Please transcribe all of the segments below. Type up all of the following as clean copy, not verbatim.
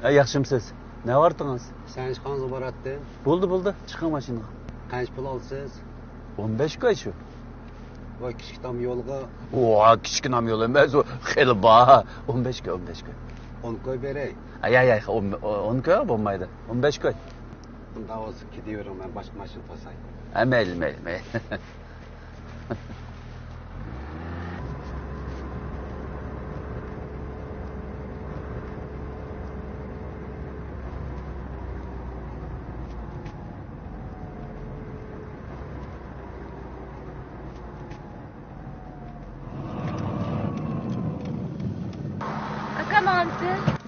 Yaxshimisiz? Ne vardınız? Sen chiqqangiz boratdi. Buldu. Chiqing mashinaga. Qancha pul olsiz? 15 koy şu. Voy kichik tom yo'lga Oo, kichkina yo'l emas, u xeli baha. 15 koy. 10 koy beray. Ay, 10 koy bo'lmaydi. 15 koy. Unda hozir ketaveraman, boshqa mashina topsay. Mayli.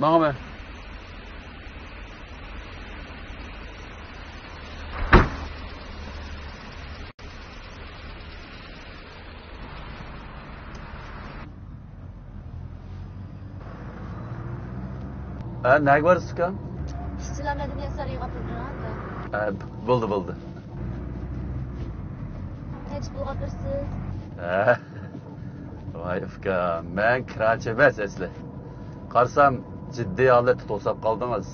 Bana ver. Ne var sıkan? İşçilerle dünya sarıya kapırdı. Buldu. Hiç bul kapırsız. Vay ufka, ben kirachi emas asli. Qarsam jiddiy holatda to'sab qoldingiz.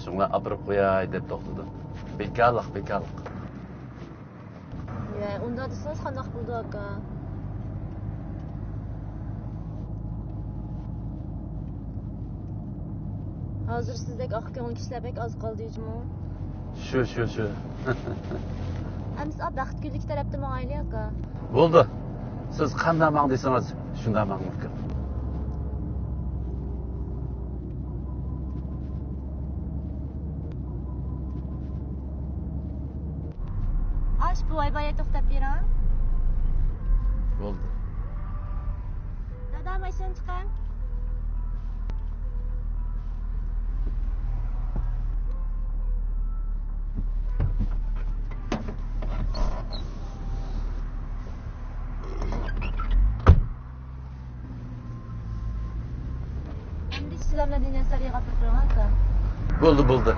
Shunga apirib qo'yay deb to'xtadim. Bekarlik. Ya, unda desangiz qandoq bo'ldi aka? Hozir sizdek oq ko'ngil kishilar bek oz qoldingizmi? Shu. Biz baxtgullik tarafda ma'ayli aka. Bo'ldi. Siz qanday mang desangiz, shunday mang mumkin. Ash bu ayvaya to'xtab bering. Bo'ldi. Dada mashina chiqing. İşçilerle dünya sarıya kapırdı aka. Buldu.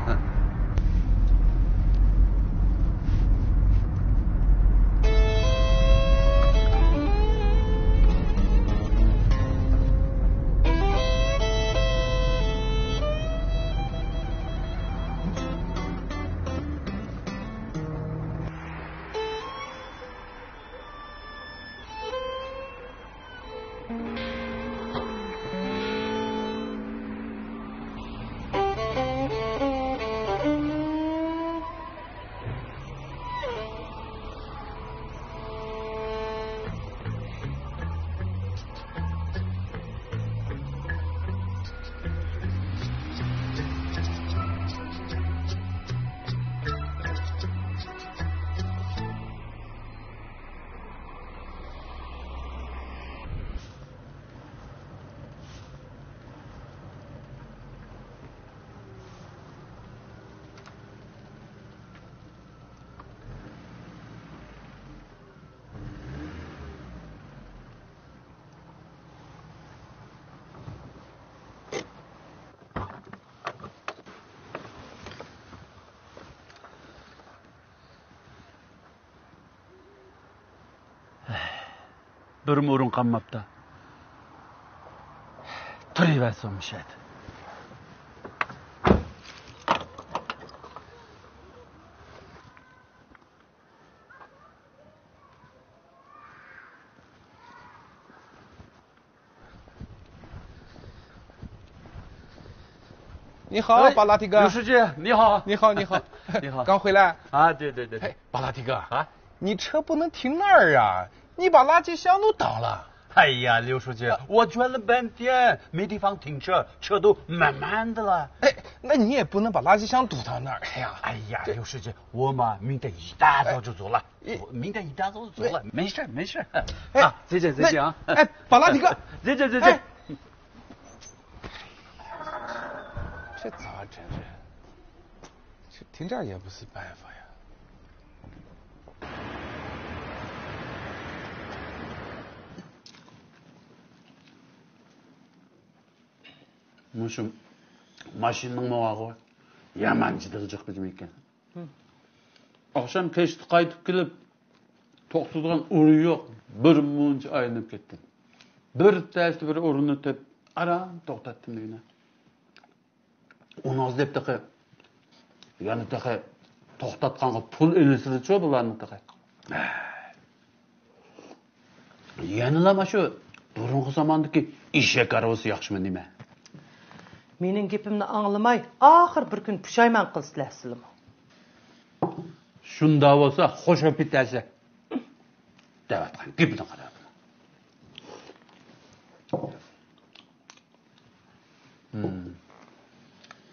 Bir o'rin qolmabdi. Turaversin mishadi.你好，巴拉提哥。刘书记，你好。你好。你好。刚回来。啊，对。嘿，巴拉提哥啊，你车不能停那儿啊！你把垃圾箱都倒了。哎呀，刘书记，我转了半天，没地方停车，车都满的了。哎，那你也不能把垃圾箱堵到那儿。哎呀，刘书记，我嘛明天一大早就走了，没事。啊，再见啊！哎，巴拉提哥，再见。这咋整这？这停这儿也不是办法呀。Mushum mashinaning mavog'i yaman jiqib ketgan ekan. Oqshom kechda qaytib kelib to'xtadigan o'rin yo'q. Bir muncha aylanib ketdim. Bir o'rinni tep aram to'xtatdim degan. Onu az dep taqa. Yani taqa to'xtatqanға pul elisirdi-chu bularni taqa. Yanıla shu burungi zamondagi eshak arabasi yaxshimi nima? Mening gapimni anglamay, oxir bir kun pushaymon qilsizlar. Shunda bo'lsa, xo'shib bitasi. Davatgan gapini qarab.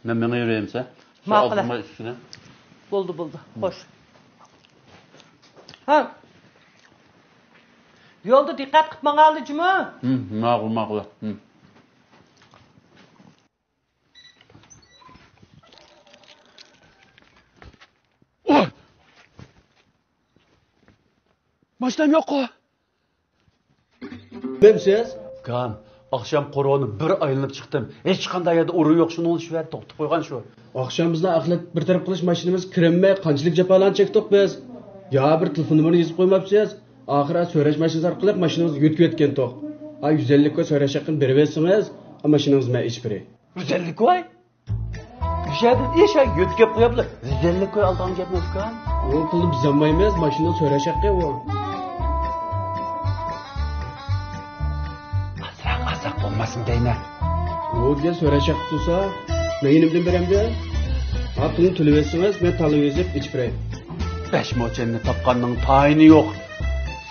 Men meni yurayimsa, Ma'qul. Bo'ldi. Xo'sh. Ha. Yo'lda diqqat qilib mang'alijmi? Ma'qul. Oy! Mashinam yo'q-ku. Kimsiz? Kan, akşam qo'rg'onni bir aylanib chiqdim. Hech qanday yerda uri yo'q, shuni olishib berib to'xtab qo'ygan shu. Akşam bizden aklet bir taraf kılış maşinimiz kiremme, kançılık cepalan çektik biz. Ya bir telefon numarını yazıp koymapsınız. Ahıra söyleş maşinimiz arkalık maşinimiz yütkü etken tok. 150 koy söyleş yakın beri versiniz, maşinimiz me iç biri. 150 koy? Bir şeyden iş ay yütkep koyaplar. 150 koy aldan gelmez kan. O pulu biz almayız, maşinimiz söyleş yakın o. Azrak olmasın deyne. O diye söyleş yakın tutsa, neyinimden beremde? Pulunu tülüversiniz, ben talı yazıp iç biri. 5 moçenini tapqanның tayini yok.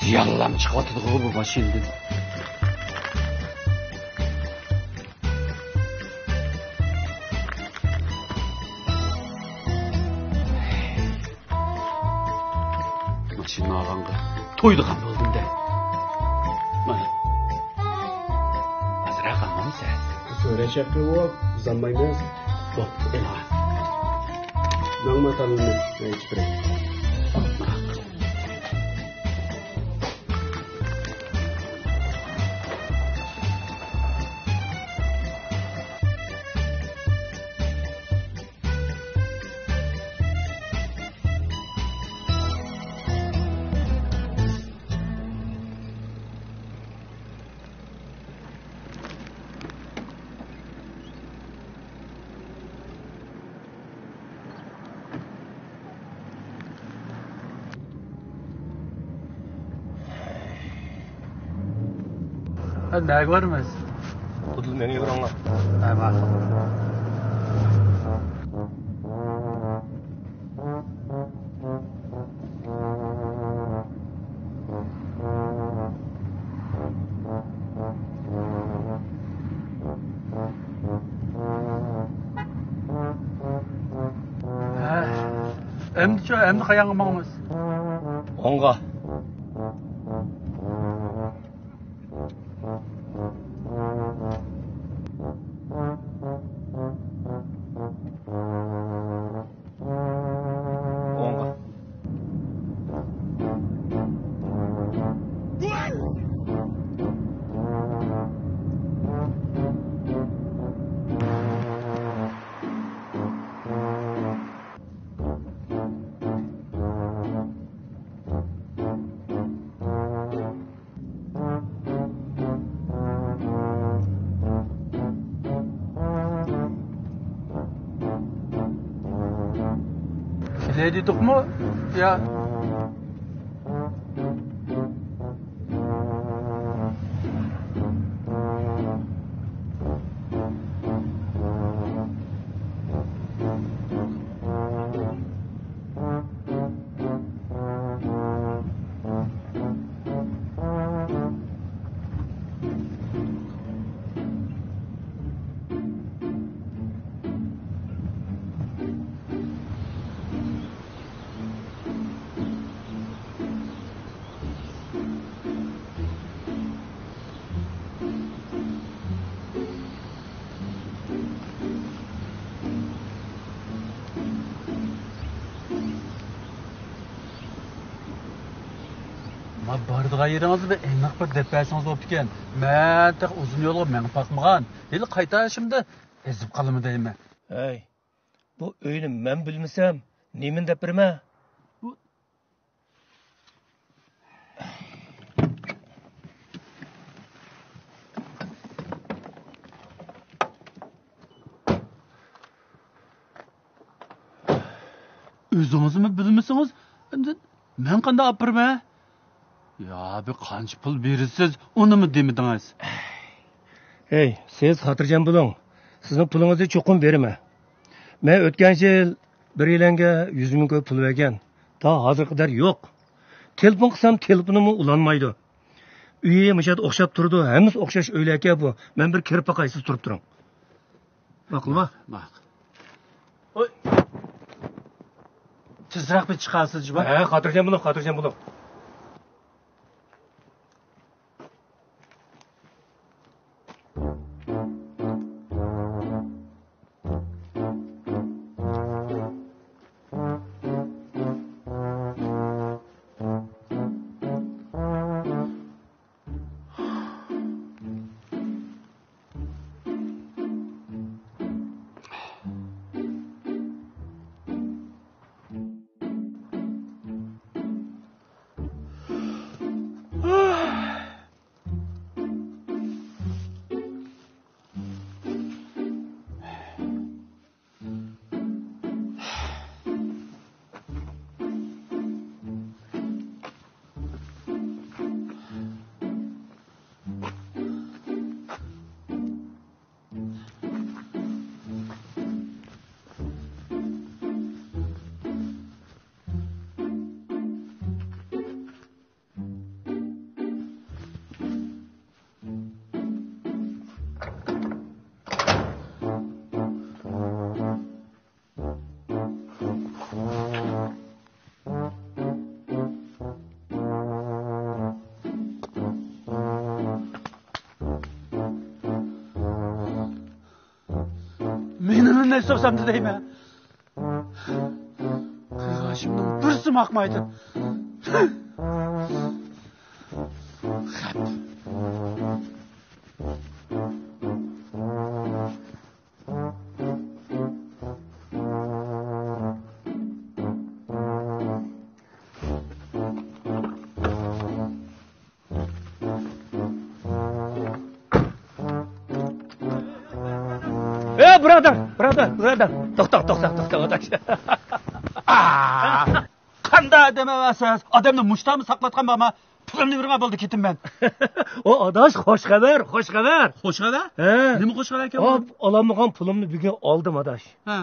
Ziyallam çıkıvatıdı bu maşinді. Maşinni ağanға toyduğan buldum da. Mana. Azırak almamı sen. Söyleş yakın o, biz almayız. Bak, ela. Nağma talını me iç biri. Ne görmez? Kudul meni yıkıranlar. Emdi qayanğa mağmız? Onga. Ne dedik mi? Ya. Bardığa yeriniz bir eniq bir depresiniz olub ekan. Mən taq uzun yolga məngib baxmağan. Elə qayta şimdi ezib qalımı deymi? Hey, bu öýünü mən bilmisem, nemin dep birme? o'zingizmi bilmisiniz? Endi men qanday olib bermay? Ya bir qancha pul berasiz, unimi demidingiz? Ey, siz xotirjam bo'ling. Sizning pulingizni cho'qim beraman. Men o'tgan yil bir yilanga 100 ming ko'p pul bergan. Ta hozir qadar yo'q. Telefon qilsam telefonimni ulanmaydi. Uyi mishat o'xshab turdi. Hammasi o'xshash o'ylaka bu. Men bir kirib boqaysiz turib turing. Ma'qulmi? Ma'qul. Oy. Tezroq bir chiqasiz, jiba. Ha, xotirjam bo'ling. Menimi ne sorsam deyman. Qilg'ashimning bir sim haqmaydi. Brother. To'xta, odash. Qanday demavasiz? Odamni mushtami saqlatgan bo'lma. Pulimni bergan bo'ldi ketim men. O odash xush xabar. Xush xabar? Ha. Nima xush xabar ekan? Hop, olamagan pulimni bugun oldim odash. Ha.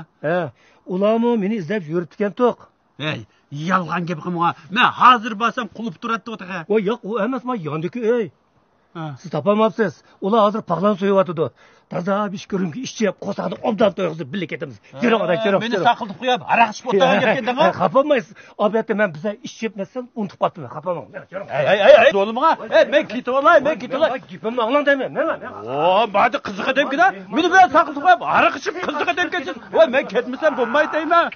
Ularmi meni izlab yuribdi to'q. Ey, yolg'on gap qilma. Men hozir borsam qulib turadi o'taga. O yo'q, u emas, men yondiki uy. Siz topolmabsiz. Ular hozir paqlan so'yayotdi. Toza ish ko'rimki ishchi qo'saqni obdan to'yg'izib birga ketamiz. Yurib odash, yurib. Meni saqilib qo'yib, araq ichib o'tirgan ketdingmi? Xafamaysiz. Albatta men biza ish yetmasam unutib qoldim. Xafamang. Ey, o'g'limga. Men ketib olay. Gapimni anglang deyman. Nima? O, ba'di qiziq deb kida. Meni bilan saqilib qo'yib, araq ichib qiziq deb ketsin. Voy, men ketmasam bo'lmaydi deyman.